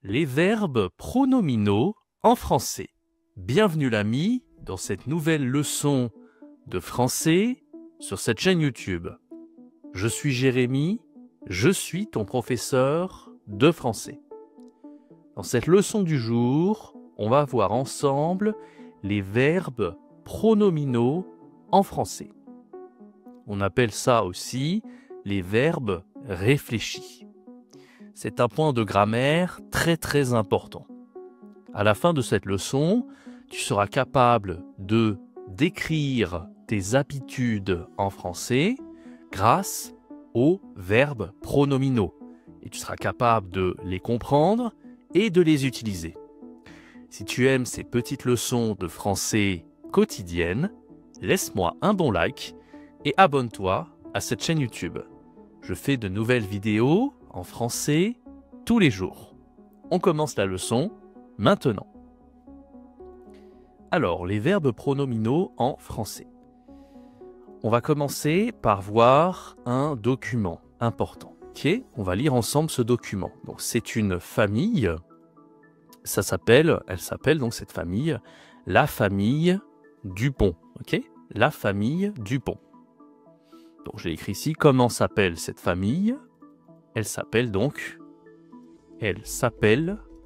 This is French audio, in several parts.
Les verbes pronominaux en français. Bienvenue l'ami dans cette nouvelle leçon de français sur cette chaîne YouTube. Je suis Jérémy, je suis ton professeur de français. Dans cette leçon du jour, on va voir ensemble les verbes pronominaux en français. On appelle ça aussi les verbes réfléchis. C'est un point de grammaire très important. À la fin de cette leçon, tu seras capable de décrire tes habitudes en français grâce aux verbes pronominaux. Et tu seras capable de les comprendre et de les utiliser. Si tu aimes ces petites leçons de français quotidiennes, laisse-moi un bon like et abonne-toi à cette chaîne YouTube. Je fais de nouvelles vidéos en français tous les jours. On commence la leçon maintenant. Alors, les verbes pronominaux en français. On va commencer par voir un document important. Okay, on va lire ensemble ce document. Donc, c'est une famille. Elle s'appelle donc cette famille la famille Dupont. Ok, la famille Dupont. Donc, j'ai écrit ici comment s'appelle cette famille. Elle s'appelle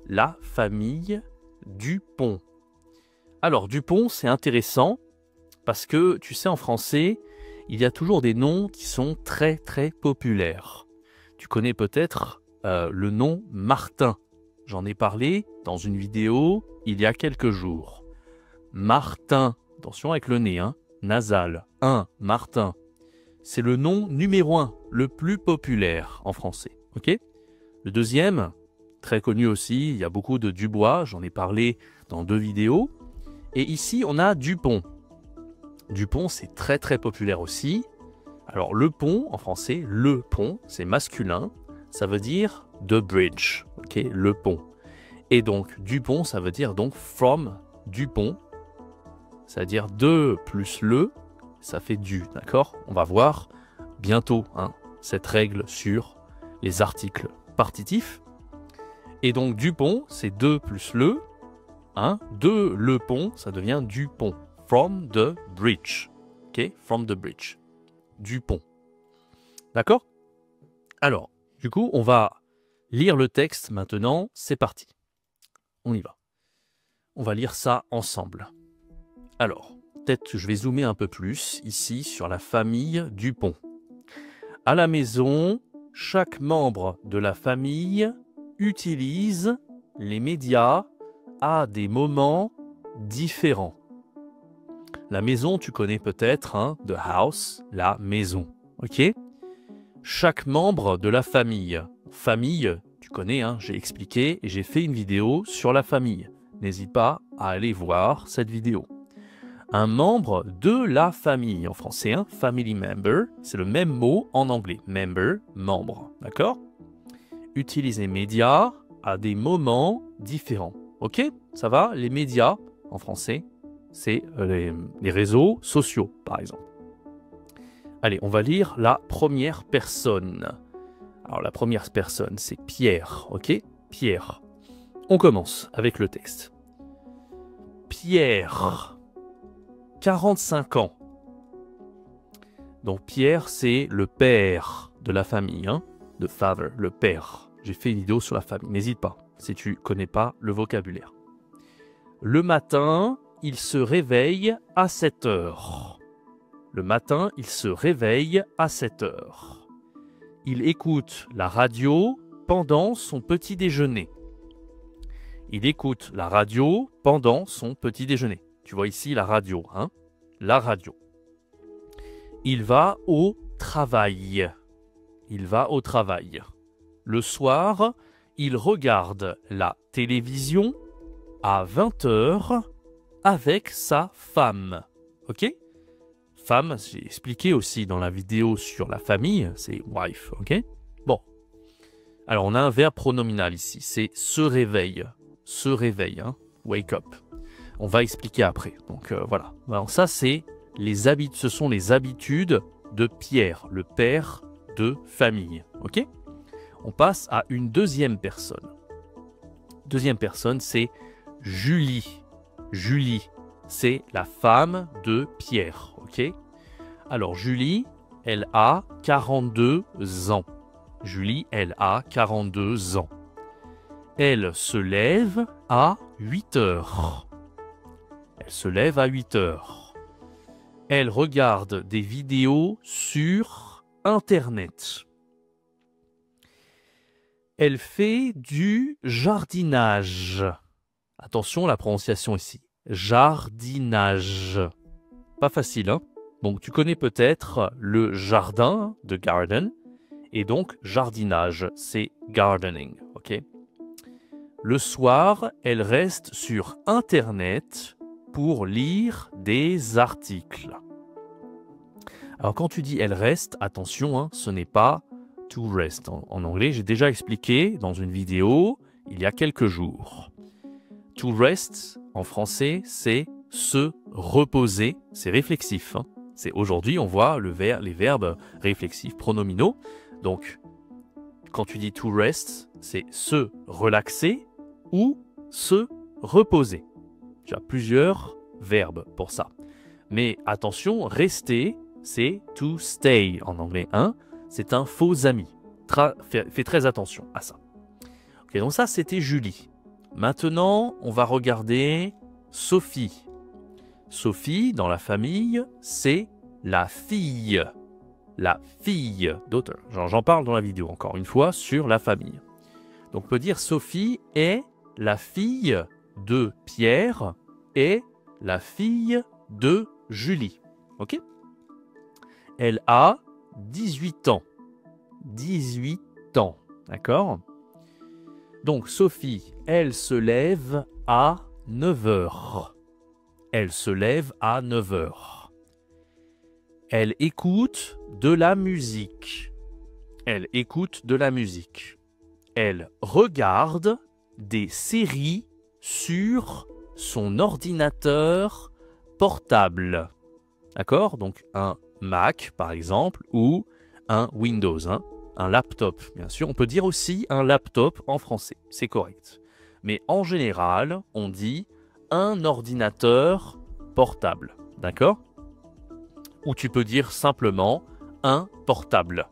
la famille Dupont. Alors, Dupont, c'est intéressant parce que, tu sais, en français, il y a toujours des noms qui sont très populaires. Tu connais peut-être le nom Martin. J'en ai parlé dans une vidéo il y a quelques jours. Martin, attention avec le nez, nasal, Martin. C'est le nom numéro 1, le plus populaire en français. Okay, le deuxième, très connu aussi, il y a beaucoup de Dubois, j'en ai parlé dans 2 vidéos. Et ici, on a Dupont. Dupont, c'est très populaire aussi. Alors, le pont, en français, le pont, c'est masculin. Ça veut dire the bridge, okay, le pont. Et donc, Dupont, ça veut dire donc from Dupont. C'est-à-dire de plus le, ça fait du, d'accord? On va voir bientôt cette règle sur les articles partitifs. Et donc, Dupont, c'est de plus le. De le pont, ça devient du pont. From the bridge. Ok, from the bridge. Du pont. D'accord? Alors, du coup, on va lire le texte maintenant. C'est parti. On y va. On va lire ça ensemble. Alors, peut-être que je vais zoomer un peu plus ici sur la famille Dupont. À la maison, chaque membre de la famille utilise les médias à des moments différents. La maison, tu connais peut-être, the house, la maison. Ok? Chaque membre de la famille. Famille, tu connais, j'ai expliqué et j'ai fait une vidéo sur la famille. N'hésite pas à aller voir cette vidéo. Un membre de la famille, en français, family member, c'est le même mot en anglais. Member, membre, d'accord? Utiliser médias à des moments différents. Ok? Ça va? Les médias, en français, c'est les réseaux sociaux, par exemple. Allez, on va lire la première personne. Alors, la première personne, c'est Pierre, ok? Pierre. On commence avec le texte. Pierre, 45 ans. Donc, Pierre, c'est le père de la famille, the father, le père. J'ai fait une vidéo sur la famille, n'hésite pas, si tu ne connais pas le vocabulaire. Le matin, il se réveille à 7 heures. Le matin, il se réveille à 7 heures. Il écoute la radio pendant son petit déjeuner. Il écoute la radio pendant son petit déjeuner. Tu vois ici la radio, la radio. Il va au travail. Il va au travail. Le soir, il regarde la télévision à 20 h avec sa femme. Ok? Femme, j'ai expliqué aussi dans la vidéo sur la famille, c'est wife. Ok? Bon. Alors, on a un verbe pronominal ici. C'est se réveille. Se réveille. Wake up. On va expliquer après. Donc, voilà. Alors, ça, ce sont les habitudes de Pierre, le père de famille. Ok? On passe à une deuxième personne. Deuxième personne, c'est Julie. Julie, c'est la femme de Pierre, ok? Alors, Julie, elle a 42 ans. Julie, elle a 42 ans. Elle se lève à 8 heures. Elle se lève à 8 heures. Elle regarde des vidéos sur Internet. Elle fait du jardinage. Attention, la prononciation ici. Jardinage. Pas facile, hein? Donc, tu connais peut-être le jardin de garden. Et donc, jardinage, c'est gardening, ok? Le soir, elle reste sur Internet pour lire des articles. Alors, quand tu dis elle reste, attention, hein, ce n'est pas to rest. En anglais, j'ai déjà expliqué dans une vidéo il y a quelques jours. To rest, en français, c'est se reposer. C'est réflexif. Hein. C'est aujourd'hui, on voit les verbes réflexifs pronominaux. Donc, quand tu dis to rest, c'est se relaxer ou se reposer. Tu as plusieurs verbes pour ça. Mais attention, rester, c'est to stay en anglais. Hein? C'est un faux ami. Fais très attention à ça. Ok, donc ça, c'était Julie. Maintenant, on va regarder Sophie. Sophie, dans la famille, c'est la fille. La fille daughter. J'en parle dans la vidéo, encore une fois, sur la famille. Donc, on peut dire Sophie est la fille de Pierre et la fille de Julie. Ok? Elle a 18 ans. 18 ans. D'accord? Donc, Sophie, elle se lève à 9 heures. Elle se lève à 9 heures. Elle écoute de la musique. Elle écoute de la musique. Elle regarde des séries sur son ordinateur portable. D'accord? Donc un Mac, par exemple, ou un Windows, hein? Un laptop, bien sûr. On peut dire aussi un laptop en français. C'est correct. Mais en général, on dit un ordinateur portable. D'accord? Ou tu peux dire simplement un portable.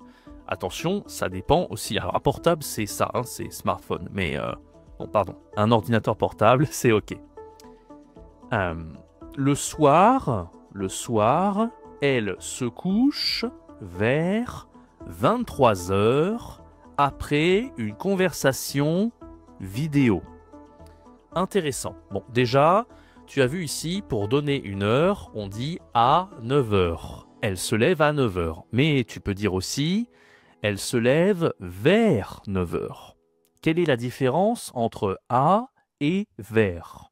Attention, ça dépend aussi. Alors, un portable, c'est ça, hein, c'est smartphone. Mais, bon, pardon, un ordinateur portable, c'est OK. Le soir, elle se couche vers 23 heures après une conversation vidéo. Intéressant. Bon, déjà, tu as vu ici, pour donner une heure, on dit à 9 heures. Elle se lève à 9 heures. Mais tu peux dire aussi, elle se lève vers 9 heures. Quelle est la différence entre à et vers?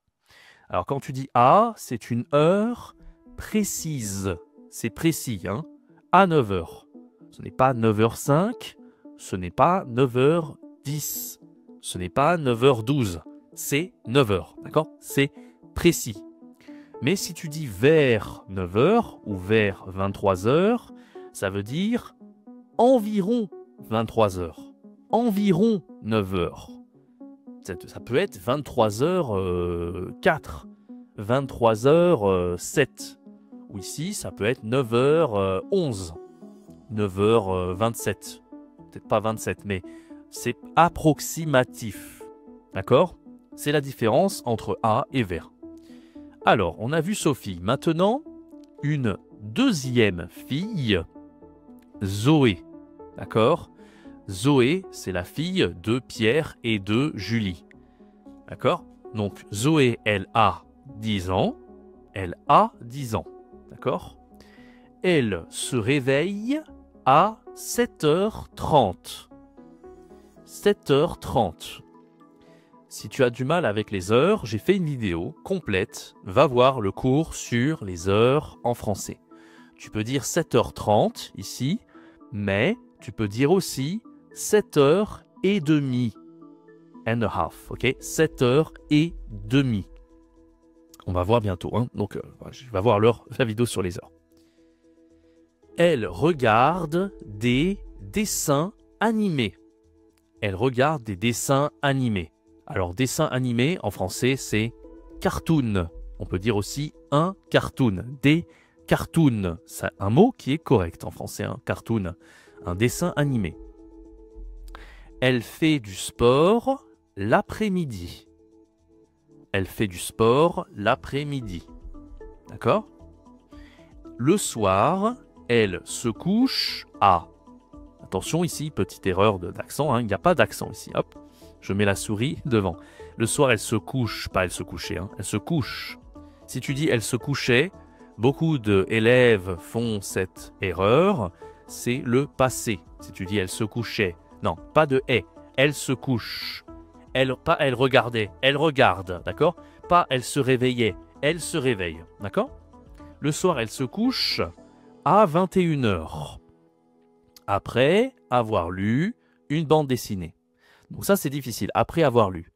Alors, quand tu dis à, c'est une heure précise. C'est précis, hein? À 9 heures. Ce n'est pas 9h05, ce n'est pas 9h10, ce n'est pas 9h12. C'est 9 heures, d'accord? C'est précis. Mais si tu dis vers 9 heures ou vers 23 heures, ça veut dire environ 23 heures, environ 9 heures. Ça peut être 23h04, 23h07. Ou ici, ça peut être 9h11, 9h27. Peut-être pas 27, mais c'est approximatif. D'accord? C'est la différence entre à et vers. Alors, on a vu Sophie. Maintenant, une deuxième fille, Zoé. D'accord? Zoé, c'est la fille de Pierre et de Julie. D'accord? Donc, Zoé, elle a 10 ans. Elle a 10 ans. D'accord? Elle se réveille à 7h30. 7h30. Si tu as du mal avec les heures, j'ai fait une vidéo complète. Va voir le cours sur les heures en français. Tu peux dire 7h30 ici, mais tu peux dire aussi 7h30. And a half, ok? 7h30. On va voir bientôt, hein? Donc je vais voir la vidéo sur les heures. Elle regarde des dessins animés. Elle regarde des dessins animés. Alors, dessin animé, en français, c'est cartoon. On peut dire aussi un cartoon. Des cartoons. C'est un mot qui est correct en français, un cartoon. Un dessin animé. Elle fait du sport l'après-midi. Elle fait du sport l'après-midi. D'accord? Le soir, elle se couche à... Attention ici, petite erreur d'accent, hein, il n'y a pas d'accent ici. Hop, je mets la souris devant. Le soir, elle se couche, pas elle se couchait, hein, elle se couche. Si tu dis elle se couchait, beaucoup d'élèves font cette erreur, c'est le passé. Si tu dis elle se couchait, non, pas de est, elle se couche. Pas elle regardait, elle regarde, d'accord? Pas elle se réveillait, elle se réveille, d'accord? Le soir, elle se couche à 21 h. Après avoir lu une bande dessinée. Donc ça, c'est difficile. Après avoir lu.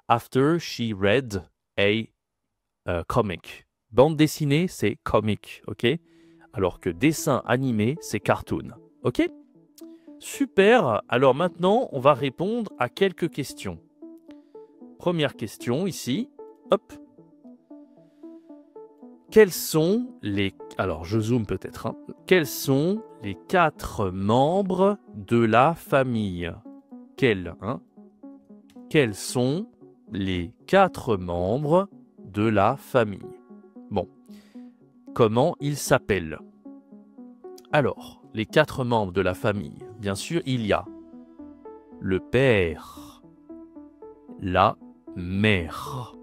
After she read a comic. Bande dessinée, c'est comic, ok? Alors que dessin animé, c'est cartoon, ok? Super. Alors maintenant, on va répondre à quelques questions. Première question ici. Hop. Quels sont les... Alors, je zoome peut-être. Hein. Quels sont les 4 membres de la famille? Quels sont les 4 membres de la famille? Bon. Comment ils s'appellent? Alors, les 4 membres de la famille. Bien sûr, il y a le père, la mère.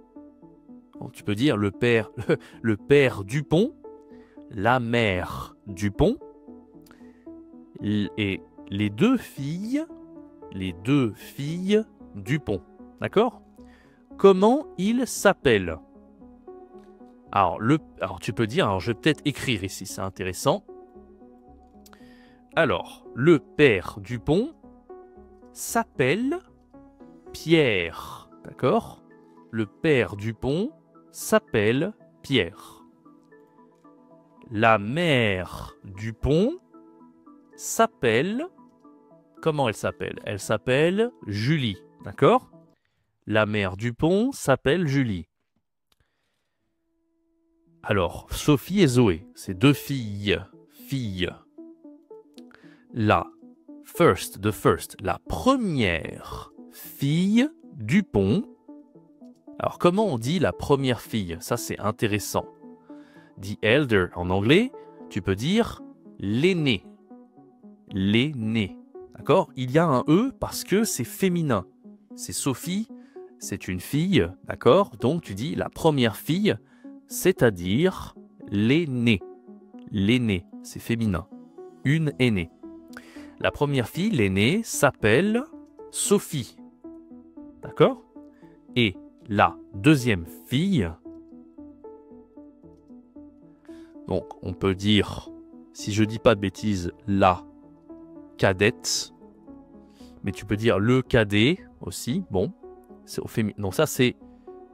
Donc, tu peux dire le père Dupont, la mère Dupont, et les deux filles Dupont. D'accord? Comment ils s'appellent? Alors, tu peux dire, alors je vais peut-être écrire ici, c'est intéressant. Alors, le père Dupont s'appelle Pierre. D'accord? Le père Dupont s'appelle Pierre. La mère Dupont s'appelle... Comment elle s'appelle? Elle s'appelle Julie. D'accord? La mère Dupont s'appelle Julie. Alors, Sophie et Zoé, c'est 2 filles. La première fille Dupont. Alors, comment on dit la première fille? Ça, c'est intéressant. The elder, en anglais, tu peux dire l'aîné. L'aîné. D'accord? Il y a un E parce que c'est féminin. C'est Sophie, c'est une fille, d'accord? Donc, tu dis la première fille, c'est-à-dire l'aîné. L'aîné, c'est féminin. Une aînée. La première fille, l'aînée, s'appelle Sophie. D'accord? Et la deuxième fille, donc on peut dire, si je dis pas de bêtises, la cadette, mais tu peux dire le cadet aussi, bon, c'est au féminin. Donc ça c'est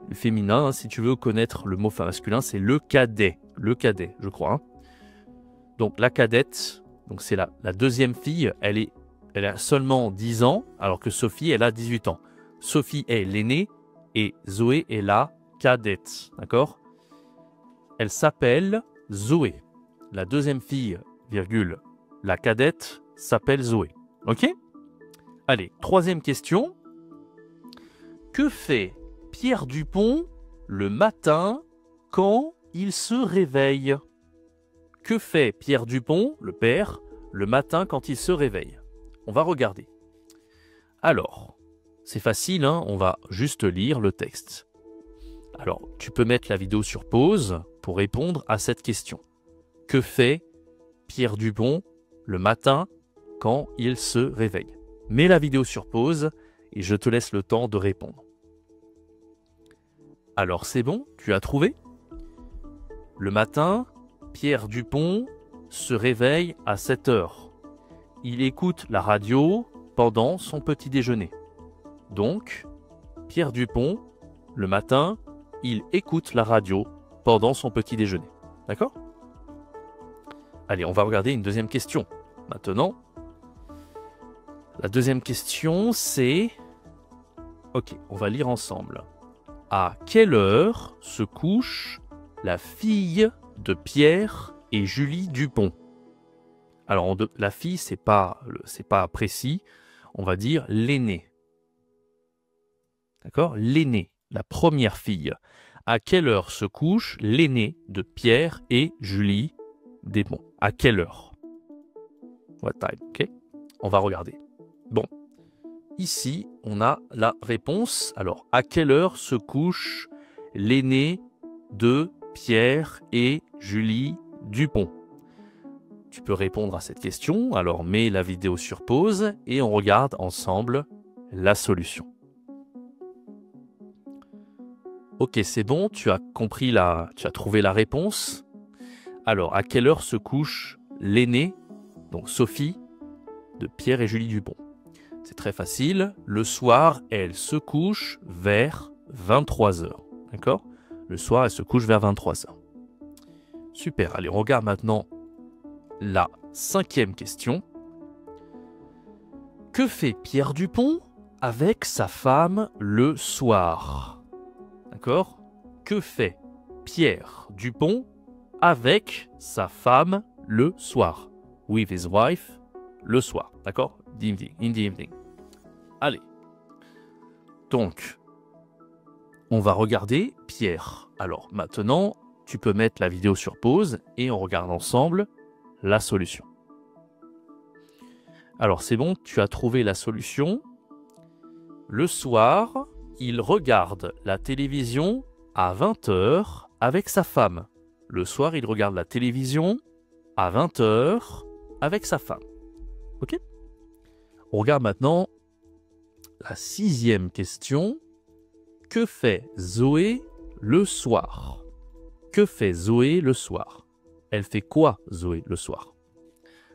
le féminin, hein, si tu veux connaître le mot masculin, c'est le cadet, je crois. Hein. Donc la cadette, donc c'est la deuxième fille, elle a seulement 10 ans, alors que Sophie, elle a 18 ans. Sophie est l'aînée et Zoé est la cadette, d'accord? Elle s'appelle Zoé. La deuxième fille, virgule, la cadette s'appelle Zoé. Ok? Allez, troisième question. Que fait Pierre Dupont le matin quand il se réveille? Que fait Pierre Dupont, le père, le matin quand il se réveille? On va regarder. Alors, c'est facile, hein, on va juste lire le texte. Alors, tu peux mettre la vidéo sur pause pour répondre à cette question. Que fait Pierre Dupont le matin quand il se réveille? Mets la vidéo sur pause et je te laisse le temps de répondre. Alors, c'est bon? Tu as trouvé? Le matin, Pierre Dupont se réveille à 7 h. Il écoute la radio pendant son petit déjeuner. Donc, Pierre Dupont, le matin, il écoute la radio pendant son petit déjeuner. D'accord? Allez, on va regarder une deuxième question. Maintenant, la deuxième question, c'est... Ok, on va lire ensemble. À quelle heure se couche la fille de Pierre et Julie Dupont? Alors, la fille, c'est pas précis. On va dire l'aînée. D'accord? L'aînée, la première fille. À quelle heure se couche l'aînée de Pierre et Julie Dupont? À quelle heure? What time? Ok? On va regarder. Bon. Ici, on a la réponse. Alors, à quelle heure se couche l'aîné de Pierre et Julie Dupont? Tu peux répondre à cette question. Alors, mets la vidéo sur pause et on regarde ensemble la solution. Ok, c'est bon. Tu as compris tu as trouvé la réponse. Alors, à quelle heure se couche l'aîné, donc Sophie, de Pierre et Julie Dupont? C'est très facile. Le soir, elle se couche vers 23h. D'accord? Le soir, elle se couche vers 23h. Super. Allez, on regarde maintenant la 5e question. Que fait Pierre Dupont avec sa femme le soir? D'accord? Que fait Pierre Dupont avec sa femme le soir? With his wife, le soir. D'accord? In the evening. Allez. Donc, on va regarder Pierre. Alors, maintenant, tu peux mettre la vidéo sur pause et on regarde ensemble la solution. Alors, c'est bon, tu as trouvé la solution. Le soir, il regarde la télévision à 20h avec sa femme. Le soir, il regarde la télévision à 20h avec sa femme. Ok? On regarde maintenant la 6e question. Que fait Zoé le soir? Que fait Zoé le soir? Elle fait quoi, Zoé, le soir?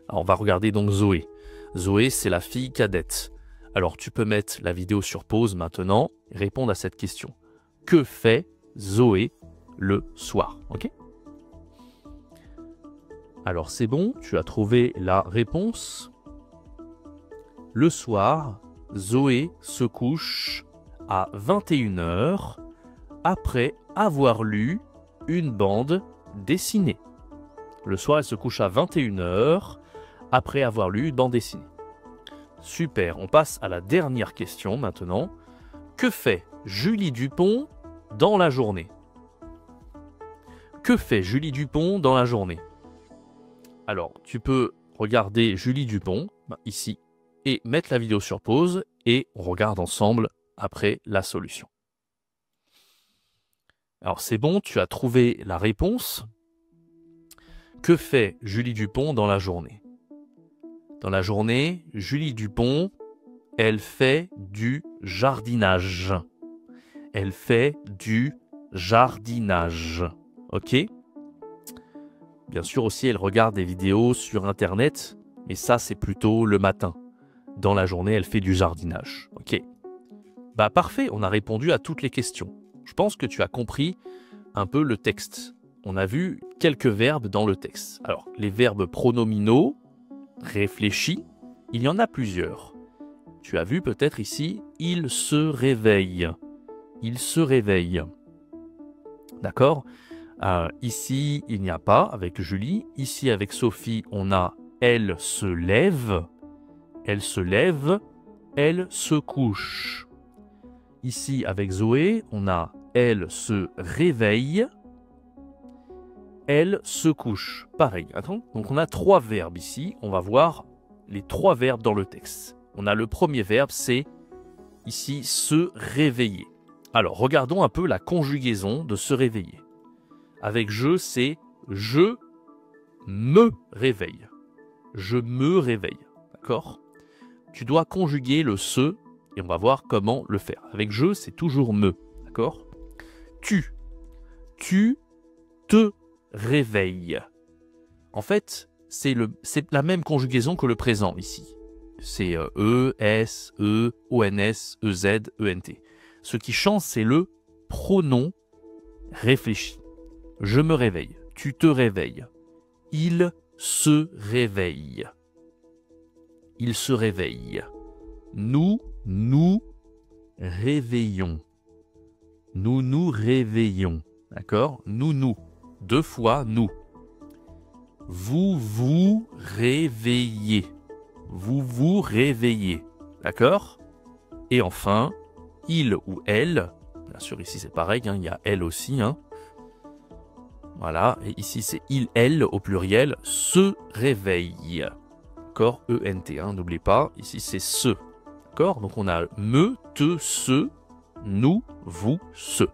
Alors, on va regarder donc Zoé. Zoé, c'est la fille cadette. Alors, tu peux mettre la vidéo sur pause maintenant et répondre à cette question. Que fait Zoé le soir? Ok? Alors, c'est bon, tu as trouvé la réponse. Le soir, Zoé se couche à 21h après avoir lu une bande dessinée. Le soir, elle se couche à 21h après avoir lu une bande dessinée. Super, on passe à la dernière question maintenant. Que fait Julie Dupont dans la journée? Que fait Julie Dupont dans la journée? Alors, tu peux regarder Julie Dupont, ici, et mettre la vidéo sur pause, et on regarde ensemble après la solution. Alors, c'est bon, tu as trouvé la réponse. Que fait Julie Dupont dans la journée? Dans la journée, Julie Dupont, elle fait du jardinage. Elle fait du jardinage. Ok? Bien sûr aussi, elle regarde des vidéos sur Internet, mais ça, c'est plutôt le matin. Dans la journée, elle fait du jardinage. Ok? Bah parfait, on a répondu à toutes les questions. Je pense que tu as compris un peu le texte. On a vu quelques verbes dans le texte. Alors, les verbes pronominaux, réfléchis, il y en a plusieurs. Tu as vu peut-être ici, il se réveille. Il se réveille. D'accord? Ici, il n'y a pas avec Julie. Ici, avec Sophie, on a elle se lève. Elle se lève. Elle se couche. Ici, avec Zoé, on a elle se réveille. Elle se couche. Pareil. Attends. Donc, on a 3 verbes ici. On va voir les 3 verbes dans le texte. On a le premier verbe, c'est ici se réveiller. Alors, regardons un peu la conjugaison de se réveiller. Avec je, c'est je me réveille. Je me réveille. D'accord? Tu dois conjuguer le se et on va voir comment le faire. Avec je, c'est toujours me. D'accord? Tu te réveilles. En fait, c'est la même conjugaison que le présent ici. C'est E, S, E, ONS, EZ, ENT. Ce qui change, c'est le pronom réfléchi. Je me réveille. Tu te réveilles. Il se réveille. Il se réveille. Nous réveillons. Nous nous réveillons. D'accord? Nous. 2 fois nous. Vous vous réveillez. Vous vous réveillez. D'accord? Et enfin, il ou elle. Bien sûr, ici c'est pareil, hein, il y a elle aussi. Hein. Voilà, et ici c'est il, elle au pluriel, se réveille. D'accord? E-N-T, hein, n'oubliez pas, ici c'est se. D'accord? Donc on a me, te, se, nous, vous, ce.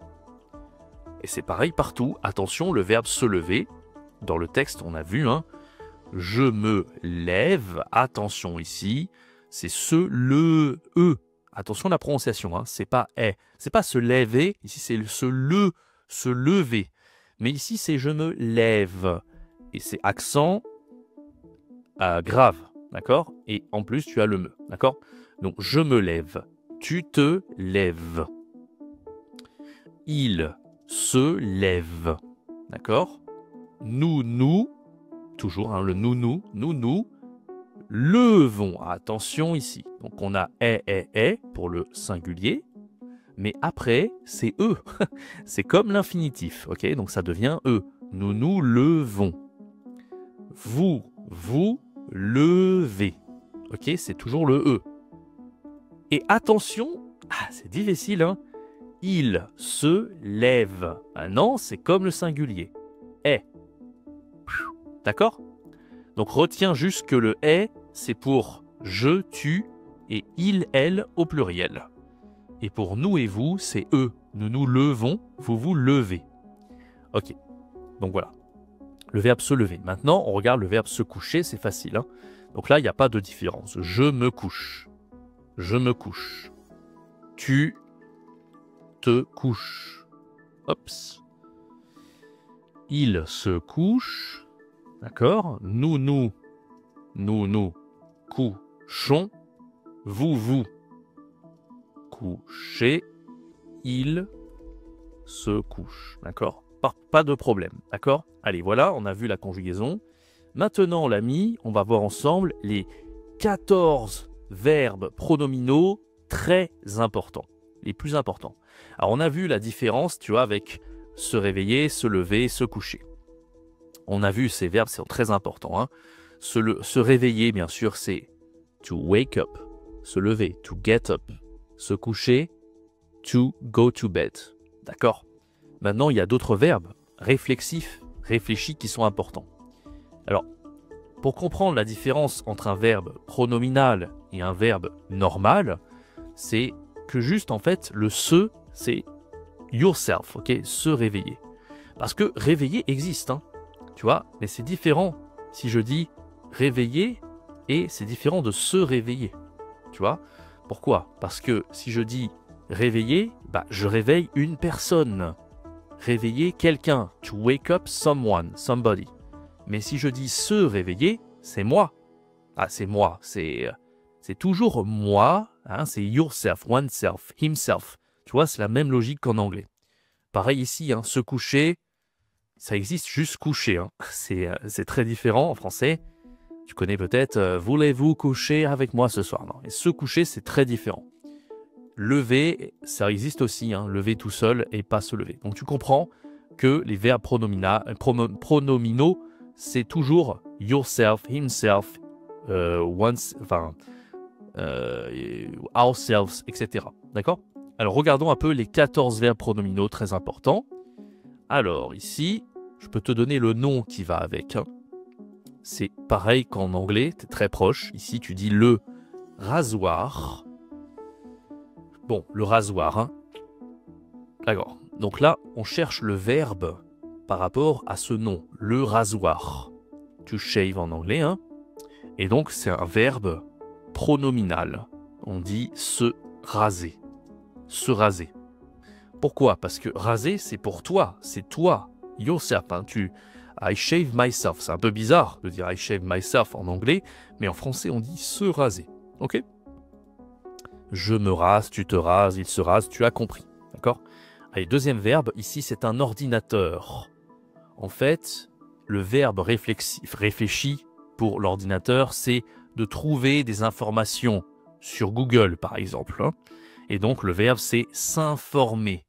Et c'est pareil partout. Attention, le verbe se lever. Dans le texte, on a vu, hein, je me lève. Attention ici, c'est se, le, e. Attention à la prononciation, hein, c'est pas est. C'est pas se lever, ici c'est se lever. Mais ici c'est je me lève. Et c'est accent grave, d'accord? Et en plus tu as le me, d'accord? Donc je me lève, tu te lèves. Il se lève, d'accord? Nous, toujours hein, le nous, levons. Attention ici. Donc on a est pour le singulier. Mais après, c'est eux. C'est comme l'infinitif. Ok? Donc ça devient eux. Nous nous levons. Vous levez. Ok? C'est toujours le e. Et attention, c'est difficile, hein? Il se lève. Ah non, c'est comme le singulier. Est. D'accord? Donc retiens juste que le est, c'est pour je, tu et il, elle au pluriel. Et pour nous et vous, c'est eux. Nous nous levons, vous vous levez. Ok, donc voilà. Le verbe se lever. Maintenant, on regarde le verbe se coucher, c'est facile. Hein. Donc là, il n'y a pas de différence. Je me couche. Je me couche. Tu te couches. Hops. Il se couche. D'accord? Nous couchons. Vous couchez. Il se couche. D'accord? Pas de problème. D'accord? Allez, voilà, on a vu la conjugaison. Maintenant, l'ami, on va voir ensemble les 14 verbes pronominaux très importants. Les plus importants. Alors, on a vu la différence, tu vois, avec se réveiller, se lever, se coucher. On a vu ces verbes, c'est très important. Hein. Se réveiller, bien sûr, c'est to wake up. Se lever, to get up. Se coucher, to go to bed. D'accord? Maintenant, il y a d'autres verbes réflexifs, réfléchis, qui sont importants. Alors, pour comprendre la différence entre un verbe pronominal et un verbe normal, c'est que juste, en fait, le se, c'est yourself, ok? Se réveiller. Parce que réveiller existe, hein, tu vois, mais c'est différent si je dis réveiller et c'est différent de se réveiller, tu vois? Pourquoi? Parce que si je dis réveiller, bah, je réveille une personne. Réveiller quelqu'un. To wake up someone, somebody. Mais si je dis se réveiller, c'est moi. Ah, c'est moi. C'est toujours moi. Hein, c'est yourself, oneself, himself. Tu vois, c'est la même logique qu'en anglais. Pareil ici, hein, se coucher, ça existe juste coucher. Hein. C'est très différent en français. Tu connais peut-être voulez-vous coucher avec moi ce soir? Non. Et se coucher, c'est très différent. Lever, ça existe aussi, hein, lever tout seul et pas se lever. Donc tu comprends que les verbes pronominaux, c'est toujours yourself, himself, ourselves, etc. D'accord? Alors regardons un peu les 14 verbes pronominaux très importants. Alors ici, je peux te donner le nom qui va avec. Hein. C'est pareil qu'en anglais, tu es très proche. Ici, tu dis le rasoir. Bon, le rasoir, hein. D'accord. Donc là, on cherche le verbe par rapport à ce nom, le rasoir. To shave en anglais, hein. Et donc, c'est un verbe pronominal. On dit se raser. Se raser. Pourquoi? Parce que raser, c'est pour toi. C'est toi. Yourself. Hein. I shave myself. C'est un peu bizarre de dire I shave myself en anglais, mais en français, on dit se raser. Ok? Je me rase, tu te rases, il se rase, tu as compris. D'accord? Allez, deuxième verbe, ici c'est un ordinateur. En fait, le verbe réfléchi pour l'ordinateur, c'est de trouver des informations sur Google par exemple. Hein. Et donc, le verbe, c'est s'informer.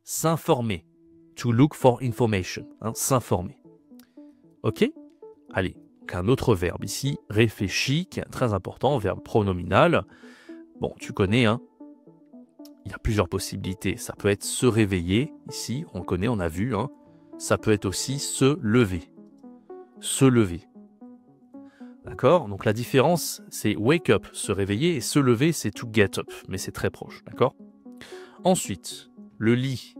S'informer. To look for information. Hein, s'informer. OK? Allez, qu'un autre verbe ici, réfléchis, qui est très important, verbe pronominal. Bon, tu connais, hein? Il y a plusieurs possibilités. Ça peut être se réveiller, ici, on connaît, on a vu, hein? Ça peut être aussi se lever. Se lever. D'accord? Donc la différence, c'est wake up, se réveiller, et se lever, c'est to get up, mais c'est très proche, d'accord? Ensuite, le lit.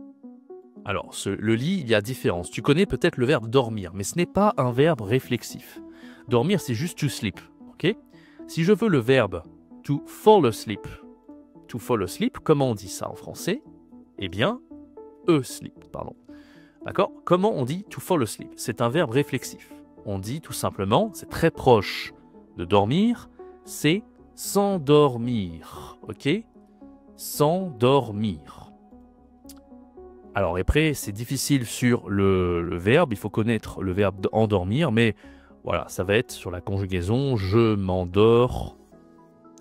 Alors, le lit, il y a différence. Tu connais peut-être le verbe dormir, mais ce n'est pas un verbe réflexif. Dormir, c'est juste to sleep, ok? Si je veux le verbe to fall asleep, comment on dit ça en français? Eh bien, asleep, pardon. D'accord? Comment on dit to fall asleep? C'est un verbe réflexif. On dit tout simplement, c'est très proche de dormir, c'est s'endormir, ok? S'endormir. Alors après, c'est difficile sur le verbe, il faut connaître le verbe endormir, mais voilà, ça va être sur la conjugaison, je m'endors,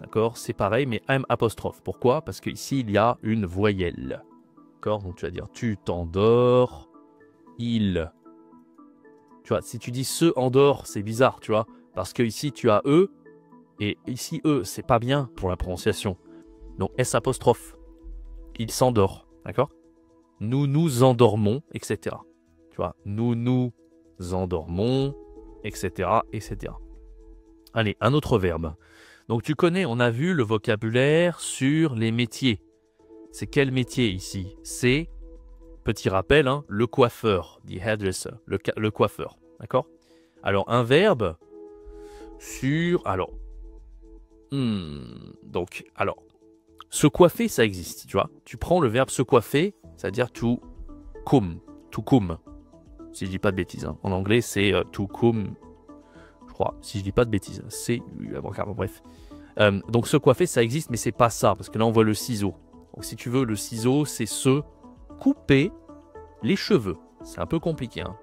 d'accord? C'est pareil, mais M apostrophe. Pourquoi? Parce qu'ici, il y a une voyelle, d'accord? Donc tu vas dire, tu t'endors, il... Tu vois, si tu dis se endort, c'est bizarre, tu vois, parce que ici tu as E, et ici E, c'est pas bien pour la prononciation. Donc S apostrophe, il s'endort, d'accord? Nous nous endormons, etc. Tu vois, nous nous endormons, etc., etc. Allez, un autre verbe. Donc tu connais, on a vu le vocabulaire sur les métiers. C'est quel métier ici? C'est... Petit rappel, hein, le coiffeur, the hairdresser, le coiffeur, d'accord? Alors, un verbe sur... Alors, se coiffer, ça existe, tu vois. Tu prends le verbe se coiffer, c'est-à-dire to comb, si je dis pas de bêtises. Hein. En anglais, c'est to comb, je crois, si je dis pas de bêtises. C'est... bref. Donc, se coiffer, ça existe, mais c'est pas ça, parce que là, on voit le ciseau. Donc, si tu veux, le ciseau, c'est se... couper les cheveux. C'est un peu compliqué. Hein.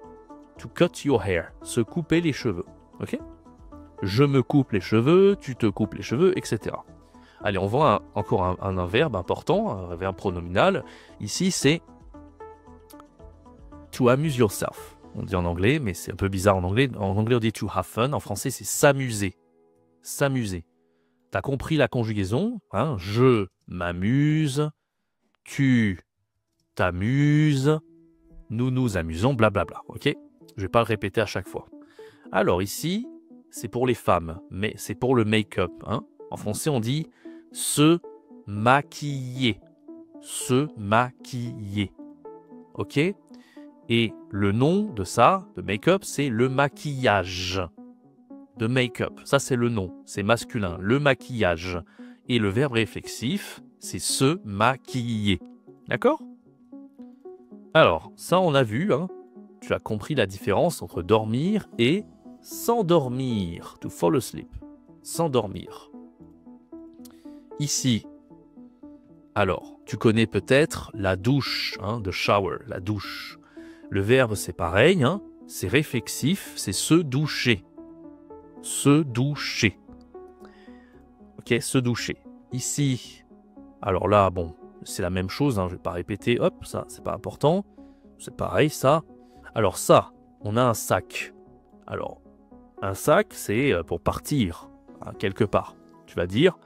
To cut your hair. Se couper les cheveux. Ok? Je me coupe les cheveux, tu te coupes les cheveux, etc. Allez, on voit encore un verbe important, un verbe pronominal. Ici, c'est to amuse yourself. On dit en anglais, mais c'est un peu bizarre en anglais. En anglais, on dit to have fun. En français, c'est s'amuser. S'amuser. T'as compris la conjugaison, hein? Je m'amuse, tu t'amuses, nous nous amusons, blablabla, ok? Je vais pas le répéter à chaque fois. Alors ici, c'est pour les femmes, mais c'est pour le make-up. Hein? En français, on dit se maquiller. Se maquiller. Ok? Et le nom de ça, de make-up, c'est le maquillage. De make-up, ça c'est le nom, c'est masculin, le maquillage. Et le verbe réflexif, c'est se maquiller. D'accord? Alors, ça on a vu, hein. Tu as compris la différence entre dormir et s'endormir. To fall asleep. S'endormir. Ici, alors, tu connais peut-être la douche, hein, the shower, la douche. Le verbe c'est pareil, hein, c'est réflexif, c'est se doucher. Se doucher. Ok, se doucher. Ici, alors là, bon, c'est la même chose, hein, je ne vais pas répéter, hop, ça, c'est pas important. C'est pareil, ça. Alors ça, on a un sac. Alors, un sac, c'est pour partir, hein, quelque part. Tu vas dire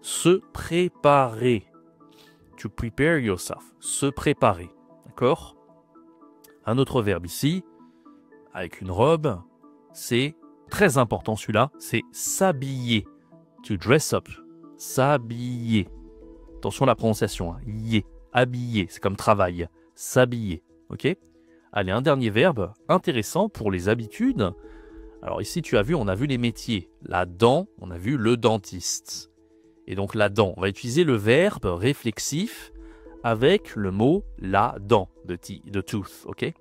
se préparer. To prepare yourself. Se préparer. D'accord? Un autre verbe ici, avec une robe, c'est très important celui-là, c'est s'habiller. To dress up. S'habiller. Attention à la prononciation. Hein. Yé. Habiller. C'est comme travail. S'habiller. Ok? Allez, un dernier verbe intéressant pour les habitudes. Alors ici, tu as vu, on a vu les métiers. La dent, on a vu le dentiste. Et donc la dent, on va utiliser le verbe réflexif avec le mot la dent, de tooth, ok?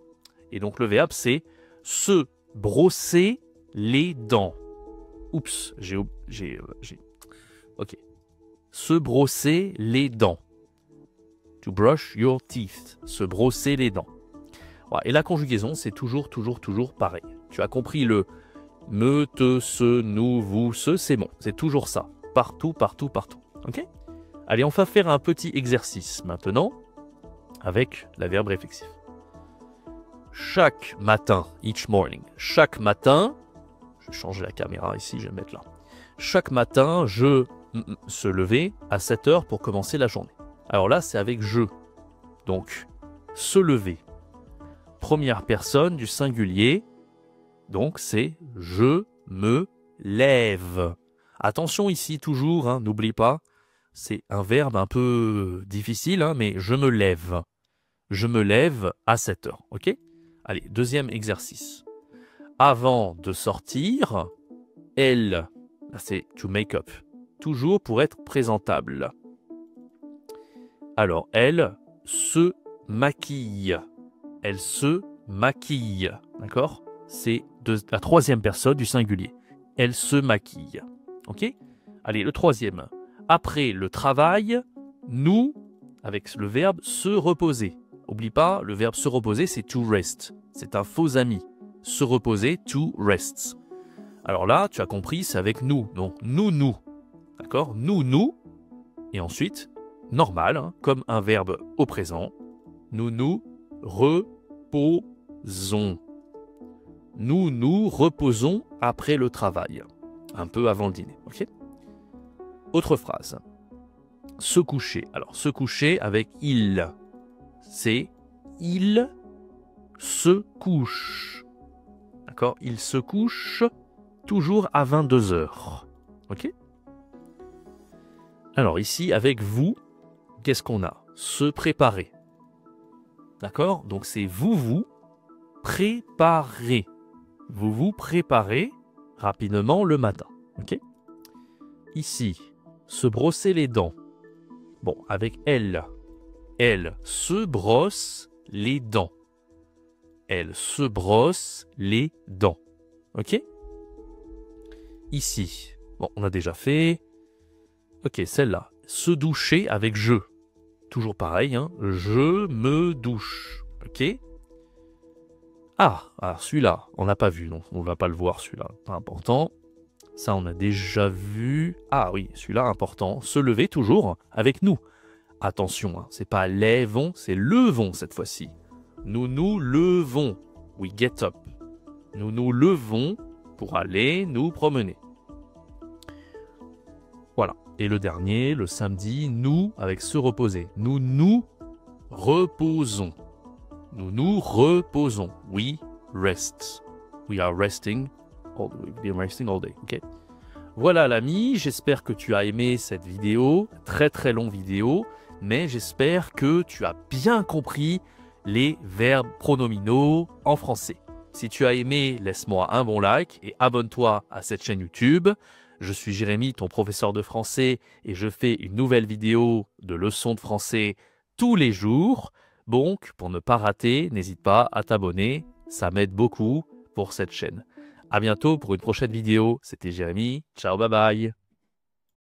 Et donc le verbe, c'est se brosser les dents. Oups, ok. Se brosser les dents. To brush your teeth. Se brosser les dents. Voilà. Et la conjugaison, c'est toujours pareil. Tu as compris le me, te, se, nous, vous, ce, c'est bon. C'est toujours ça. Partout. Ok? Allez, on va faire un petit exercice maintenant avec la verbe réflexif. Chaque matin, each morning, chaque matin, je vais changer la caméra ici, je vais me mettre là. Chaque matin, je se lever à 7 heures pour commencer la journée. Alors là, c'est avec je. Donc, se lever. Première personne du singulier. Donc, c'est je me lève. Attention ici, toujours, hein, n'oublie pas, c'est un verbe un peu difficile, hein, mais je me lève. Je me lève à 7 heures, ok? Allez, deuxième exercice. Avant de sortir, elle, là c'est to make up, toujours pour être présentable. Alors, elle se maquille. Elle se maquille, d'accord? C'est la troisième personne du singulier. Elle se maquille, ok? Allez, le troisième. Après le travail, nous, avec le verbe se reposer. N'oublie pas, le verbe se reposer, c'est to rest. C'est un faux ami. Se reposer, to rest. Alors là, tu as compris, c'est avec nous. Donc, nous. D'accord? Nous. Et ensuite, normal, hein, comme un verbe au présent. Nous reposons. Nous reposons après le travail. Un peu avant le dîner. Ok? Autre phrase. Se coucher. Alors, se coucher avec il. C'est il se couche. D'accord? Il se couche toujours à 22 heures. Ok? Alors ici, avec vous, qu'est-ce qu'on a? Se préparer. D'accord? Donc c'est vous préparez. Vous préparez rapidement le matin. Ok? Ici, se brosser les dents. Bon, avec elle se brosse les dents. Elle se brosse les dents. Ok? Ici, bon, on a déjà fait. Ok, celle-là. Se doucher avec je. Toujours pareil, hein. Je me douche. Ok? Ah, celui-là, on n'a pas vu, non. On ne va pas le voir, celui-là. Pas important. Ça, on a déjà vu. Ah oui, celui-là, important. Se lever toujours avec nous. Attention, hein, c'est pas lèvons, c'est levons cette fois-ci. Nous nous levons. We get up. Nous nous levons pour aller nous promener. Voilà. Et le dernier, le samedi, nous avec se reposer. Nous nous reposons. Nous nous reposons. We rest. We are resting. We've been resting all day. Okay. Voilà l'ami, j'espère que tu as aimé cette vidéo. Très longue vidéo. Mais j'espère que tu as bien compris les verbes pronominaux en français. Si tu as aimé, laisse-moi un bon like et abonne-toi à cette chaîne YouTube. Je suis Jérémy, ton professeur de français, et je fais une nouvelle vidéo de leçons de français tous les jours. Donc, pour ne pas rater, n'hésite pas à t'abonner, ça m'aide beaucoup pour cette chaîne. À bientôt pour une prochaine vidéo. C'était Jérémy, ciao, bye bye.